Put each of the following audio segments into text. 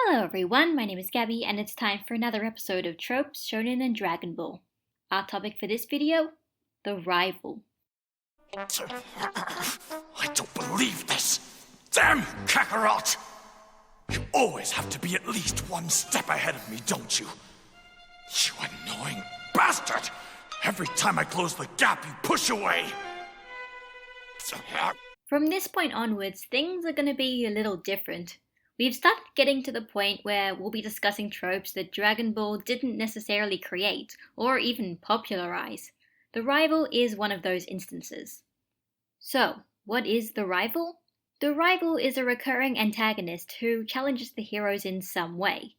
Hello everyone, my name is Gabby and it's time for another episode of Tropes, Shonen and Dragon Ball. Our topic for this video, the rival. I don't believe this! Damn you, Kakarot! You always have to be at least one step ahead of me, don't you? You annoying bastard! Every time I close the gap, you push away! From this point onwards, things are going to be a little different. We've started getting to the point where we'll be discussing tropes that Dragon Ball didn't necessarily create or even popularize. The rival is one of those instances. So, what is the rival? The rival is a recurring antagonist who challenges the heroes in some way.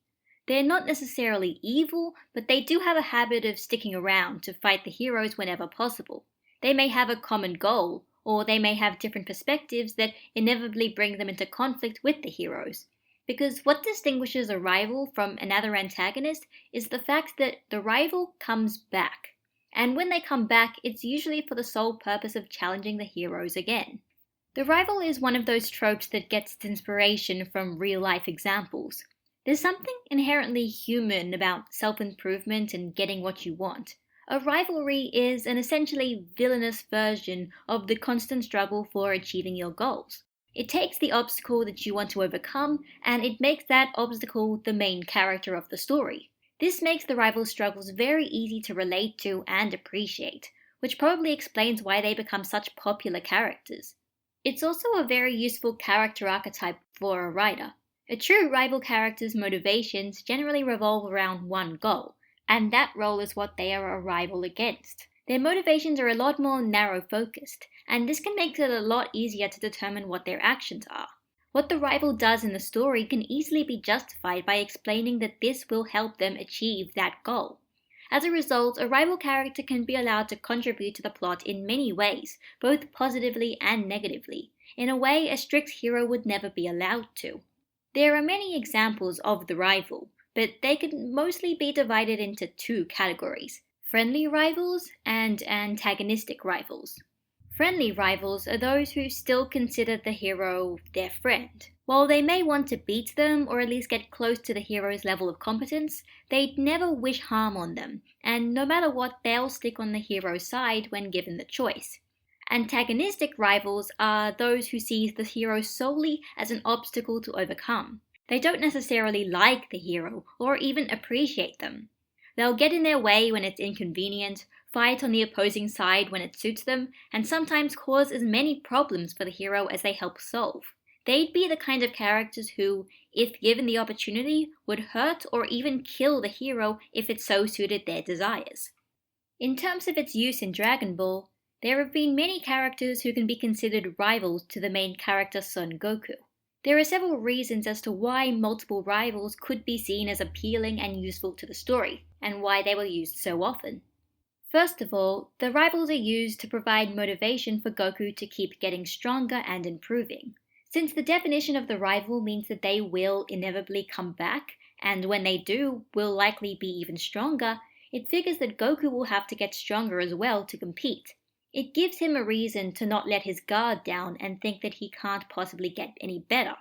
They're not necessarily evil, but they do have a habit of sticking around to fight the heroes whenever possible. They may have a common goal, or they may have different perspectives that inevitably bring them into conflict with the heroes. Because what distinguishes a rival from another antagonist is the fact that the rival comes back. And when they come back, it's usually for the sole purpose of challenging the heroes again. The rival is one of those tropes that gets its inspiration from real-life examples. There's something inherently human about self-improvement and getting what you want. A rivalry is an essentially villainous version of the constant struggle for achieving your goals. It takes the obstacle that you want to overcome, and it makes that obstacle the main character of the story. This makes the rival struggles very easy to relate to and appreciate, which probably explains why they become such popular characters. It's also a very useful character archetype for a writer. A true rival character's motivations generally revolve around one goal, and that role is what they are a rival against. Their motivations are a lot more narrow-focused, and this can make it a lot easier to determine what their actions are. What the rival does in the story can easily be justified by explaining that this will help them achieve that goal. As a result, a rival character can be allowed to contribute to the plot in many ways, both positively and negatively, in a way a strict hero would never be allowed to. There are many examples of the rival, but they can mostly be divided into two categories: friendly rivals and antagonistic rivals. Friendly rivals are those who still consider the hero their friend. While they may want to beat them or at least get close to the hero's level of competence, they'd never wish harm on them, and no matter what, they'll stick on the hero's side when given the choice. Antagonistic rivals are those who see the hero solely as an obstacle to overcome. They don't necessarily like the hero or even appreciate them. They'll get in their way when it's inconvenient, fight on the opposing side when it suits them, and sometimes cause as many problems for the hero as they help solve. They'd be the kind of characters who, if given the opportunity, would hurt or even kill the hero if it so suited their desires. In terms of its use in Dragon Ball, there have been many characters who can be considered rivals to the main character Son Goku. There are several reasons as to why multiple rivals could be seen as appealing and useful to the story, and why they were used so often. First of all, the rivals are used to provide motivation for Goku to keep getting stronger and improving. Since the definition of the rival means that they will inevitably come back, and when they do, will likely be even stronger, it figures that Goku will have to get stronger as well to compete. It gives him a reason to not let his guard down and think that he can't possibly get any better.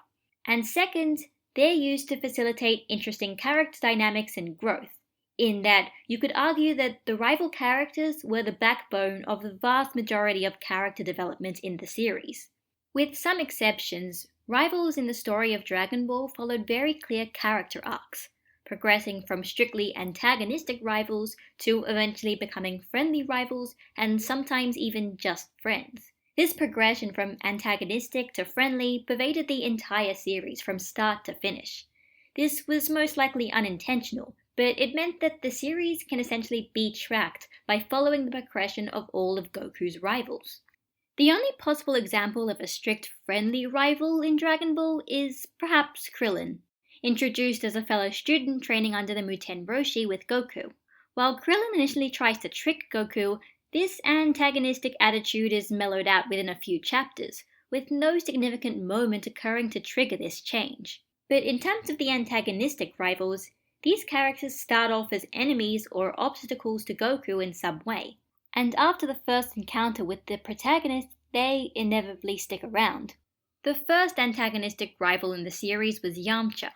And second, they're used to facilitate interesting character dynamics and growth, in that you could argue that the rival characters were the backbone of the vast majority of character development in the series. With some exceptions, rivals in the story of Dragon Ball followed very clear character arcs, progressing from strictly antagonistic rivals to eventually becoming friendly rivals and sometimes even just friends. This progression from antagonistic to friendly pervaded the entire series from start to finish. This was most likely unintentional, but it meant that the series can essentially be tracked by following the progression of all of Goku's rivals. The only possible example of a strict friendly rival in Dragon Ball is perhaps Krillin, introduced as a fellow student training under the Muten Roshi with Goku. While Krillin initially tries to trick Goku, this antagonistic attitude is mellowed out within a few chapters, with no significant moment occurring to trigger this change. But in terms of the antagonistic rivals, these characters start off as enemies or obstacles to Goku in some way, and after the first encounter with the protagonist, they inevitably stick around. The first antagonistic rival in the series was Yamcha,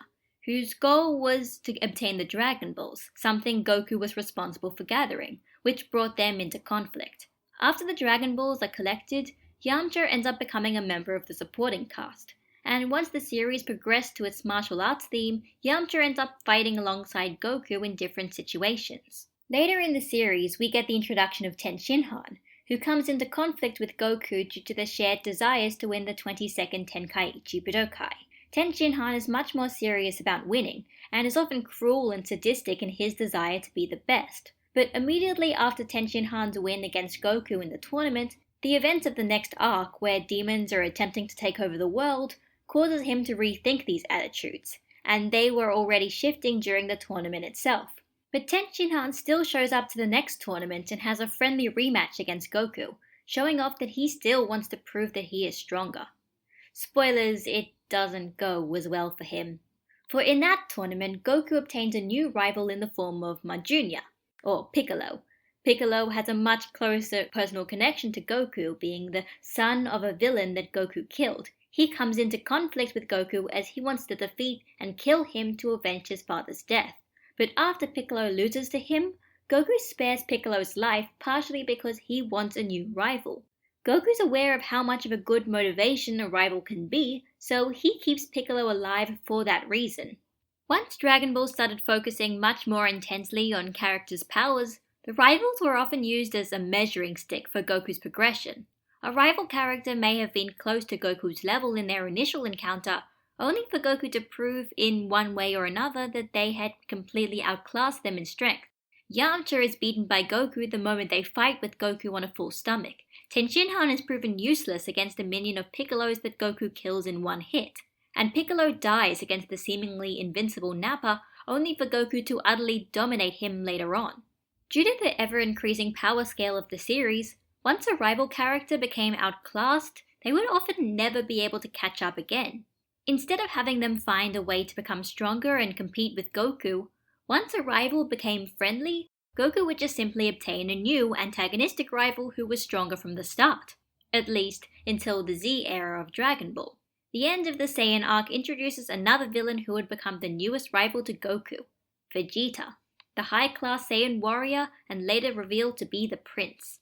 whose goal was to obtain the Dragon Balls, something Goku was responsible for gathering, which brought them into conflict. After the Dragon Balls are collected, Yamcha ends up becoming a member of the supporting cast, and once the series progressed to its martial arts theme, Yamcha ends up fighting alongside Goku in different situations. Later in the series, we get the introduction of Tenshinhan, who comes into conflict with Goku due to their shared desires to win the 22nd Tenkaichi Budokai. Tenshinhan is much more serious about winning, and is often cruel and sadistic in his desire to be the best. But immediately after Tenshinhan's win against Goku in the tournament, the events of the next arc, where demons are attempting to take over the world, causes him to rethink these attitudes, and they were already shifting during the tournament itself. But Tenshinhan still shows up to the next tournament and has a friendly rematch against Goku, showing off that he still wants to prove that he is stronger. Spoilers, it doesn't go as well for him. For in that tournament, Goku obtains a new rival in the form of Ma Jr., or Piccolo. Piccolo has a much closer personal connection to Goku, being the son of a villain that Goku killed. He comes into conflict with Goku as he wants to defeat and kill him to avenge his father's death. But after Piccolo loses to him, Goku spares Piccolo's life partially because he wants a new rival. Goku's aware of how much of a good motivation a rival can be, so he keeps Piccolo alive for that reason. Once Dragon Ball started focusing much more intensely on characters' powers, the rivals were often used as a measuring stick for Goku's progression. A rival character may have been close to Goku's level in their initial encounter, only for Goku to prove in one way or another that they had completely outclassed them in strength. Yamcha is beaten by Goku the moment they fight with Goku on a full stomach. Tenshinhan is proven useless against a minion of Piccolo's that Goku kills in one hit. And Piccolo dies against the seemingly invincible Nappa, only for Goku to utterly dominate him later on. Due to the ever-increasing power scale of the series, once a rival character became outclassed, they would often never be able to catch up again. Instead of having them find a way to become stronger and compete with Goku, once a rival became friendly, Goku would just simply obtain a new antagonistic rival who was stronger from the start, at least until the Z era of Dragon Ball. The end of the Saiyan arc introduces another villain who would become the newest rival to Goku, Vegeta, the high-class Saiyan warrior and later revealed to be the prince.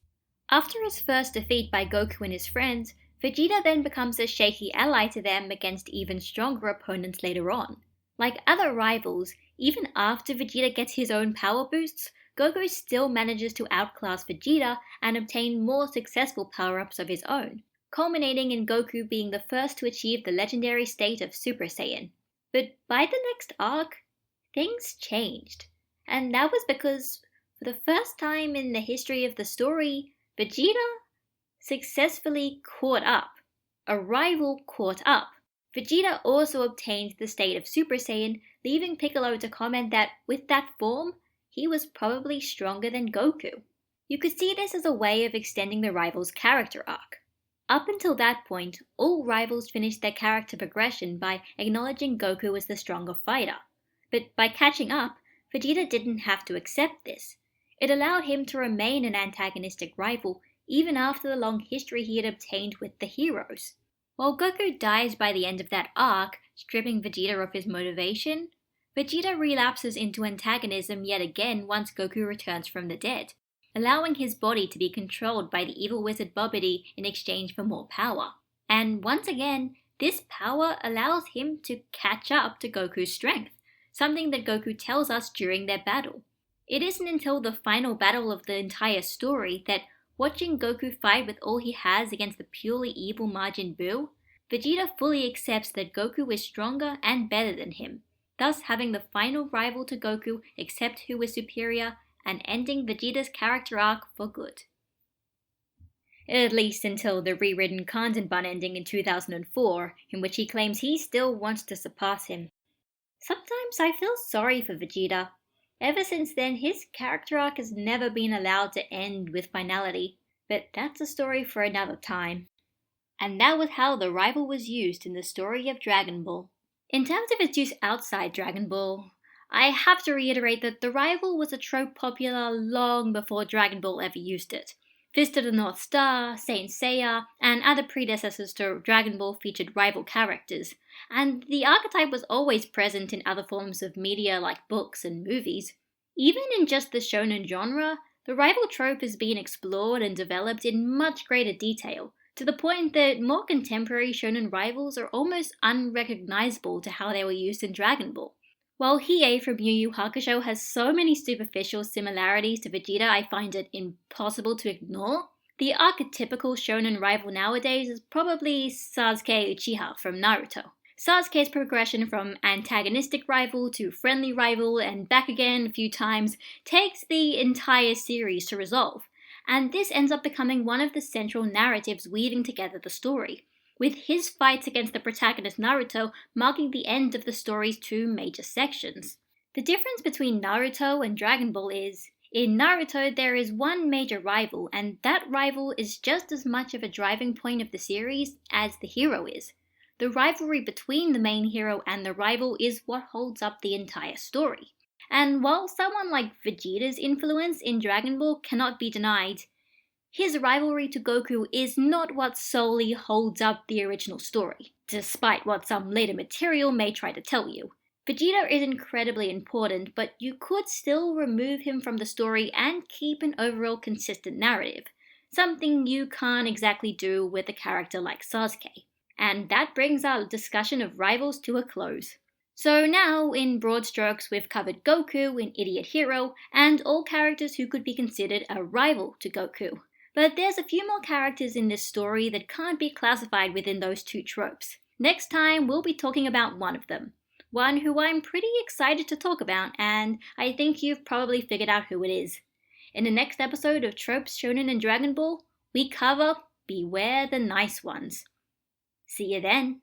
After his first defeat by Goku and his friends, Vegeta then becomes a shaky ally to them against even stronger opponents later on. Like other rivals, even after Vegeta gets his own power boosts, Goku still manages to outclass Vegeta and obtain more successful power-ups of his own, culminating in Goku being the first to achieve the legendary state of Super Saiyan. But by the next arc, things changed. And that was because, for the first time in the history of the story, Vegeta successfully caught up. A rival caught up. Vegeta also obtained the state of Super Saiyan, leaving Piccolo to comment that with that form, he was probably stronger than Goku. You could see this as a way of extending the rival's character arc. Up until that point, all rivals finished their character progression by acknowledging Goku as the stronger fighter. But by catching up, Vegeta didn't have to accept this. It allowed him to remain an antagonistic rival even after the long history he had obtained with the heroes. While Goku dies by the end of that arc, stripping Vegeta of his motivation, Vegeta relapses into antagonism yet again once Goku returns from the dead, allowing his body to be controlled by the evil wizard Bobbidi in exchange for more power. And once again, this power allows him to catch up to Goku's strength, something that Goku tells us during their battle. It isn't until the final battle of the entire story that, watching Goku fight with all he has against the purely evil Majin Buu, Vegeta fully accepts that Goku is stronger and better than him, thus having the final rival to Goku accept who is superior and ending Vegeta's character arc for good. At least until the rewritten Kanzenban ending in 2004, in which he claims he still wants to surpass him. Sometimes I feel sorry for Vegeta. Ever since then, his character arc has never been allowed to end with finality, but that's a story for another time. And that was how the rival was used in the story of Dragon Ball. In terms of its use outside Dragon Ball, I have to reiterate that the rival was a trope popular long before Dragon Ball ever used it. Fist of the North Star, Saint Seiya, and other predecessors to Dragon Ball featured rival characters, and the archetype was always present in other forms of media like books and movies. Even in just the shonen genre, the rival trope has been explored and developed in much greater detail, to the point that more contemporary shonen rivals are almost unrecognizable to how they were used in Dragon Ball. While Hiei from Yu Yu Hakusho has so many superficial similarities to Vegeta I find it impossible to ignore, the archetypical shonen rival nowadays is probably Sasuke Uchiha from Naruto. Sasuke's progression from antagonistic rival to friendly rival and back again a few times takes the entire series to resolve, and this ends up becoming one of the central narratives weaving together the story, with his fights against the protagonist Naruto marking the end of the story's two major sections. The difference between Naruto and Dragon Ball is, in Naruto there is one major rival, and that rival is just as much of a driving point of the series as the hero is. The rivalry between the main hero and the rival is what holds up the entire story. And while someone like Vegeta's influence in Dragon Ball cannot be denied, his rivalry to Goku is not what solely holds up the original story, despite what some later material may try to tell you. Vegeta is incredibly important, but you could still remove him from the story and keep an overall consistent narrative, something you can't exactly do with a character like Sasuke. And that brings our discussion of rivals to a close. So now, in broad strokes, we've covered Goku in Idiot Hero, and all characters who could be considered a rival to Goku. But there's a few more characters in this story that can't be classified within those two tropes. Next time, we'll be talking about one of them. One who I'm pretty excited to talk about, and I think you've probably figured out who it is. In the next episode of Tropes, Shonen and Dragon Ball, we cover Beware the Nice Ones. See you then!